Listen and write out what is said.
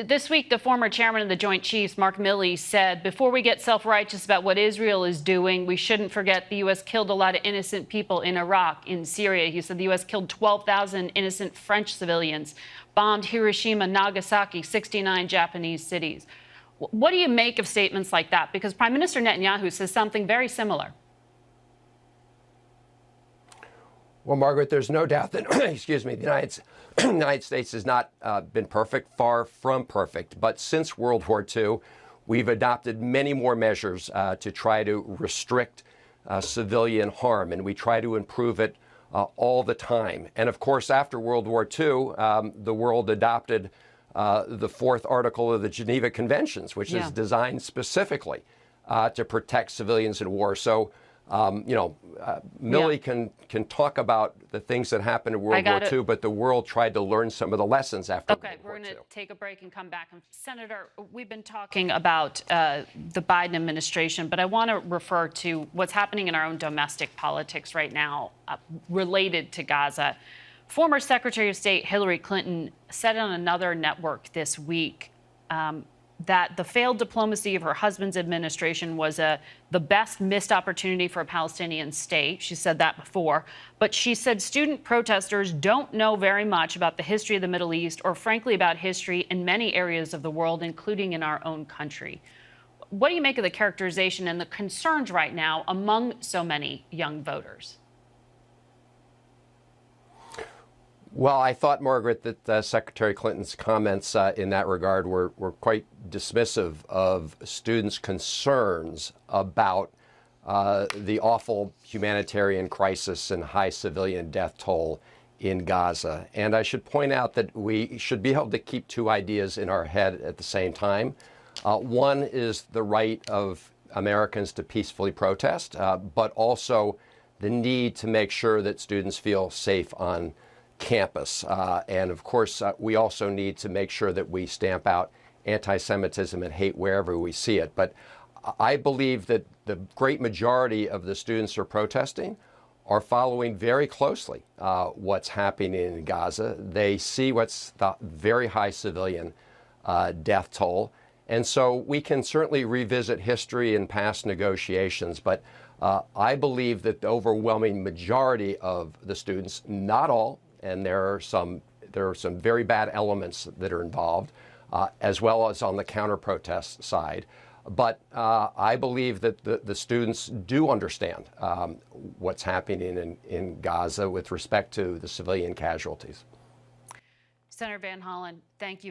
This week, the former chairman of the Joint Chiefs, Mark Milley, said, before we get self-righteous about what Israel is doing, we shouldn't forget the U.S. killed a lot of innocent people in Iraq, in Syria. He said the U.S. killed 12,000 innocent French civilians, bombed Hiroshima, Nagasaki, 69 Japanese cities. What do you make of statements like that? Because Prime Minister Netanyahu says something very similar. Well, Margaret, there's no doubt that, excuse me, the United States has not been perfect, far from perfect. But since World War II, we've adopted many more measures to try to restrict civilian harm, and we try to improve it all the time. And of course, after World War II, the world adopted the fourth article of the Geneva Conventions, which is designed specifically to protect civilians in war. So, Milley can talk about the things that happened in World War II, but the world tried to learn some of the lessons after World War II. Okay, we're going to take a break and come back. And Senator, we've been talking about the Biden administration, but I want to refer to what's happening in our own domestic politics right now related to Gaza. Former Secretary of State Hillary Clinton said on another network this week that the failed diplomacy of her husband's administration was the best missed opportunity for a Palestinian state. She said that before. But she said student protesters don't know very much about the history of the Middle East or, frankly, about history in many areas of the world, including in our own country. What do you make of the characterization and the concerns right now among so many young voters? Well, I thought, Margaret, that Secretary Clinton's comments in that regard were quite dismissive of students' concerns about the awful humanitarian crisis and high civilian death toll in Gaza. And I should point out that we should be able to keep two ideas in our head at the same time. One is the right of Americans to peacefully protest, but also the need to make sure that students feel safe on campus. And of course, we also need to make sure that we stamp out anti-Semitism and hate wherever we see it. But I believe that the great majority of the students who are protesting are following very closely what's happening in Gaza. They see what's the very high civilian death toll. And so we can certainly revisit history and past negotiations, but I believe that the overwhelming majority of the students, not all, and there are some very bad elements that are involved, as well as on the counter-protest side. But I believe that the students do understand what's happening in Gaza with respect to the civilian casualties. Senator Van Hollen, thank you.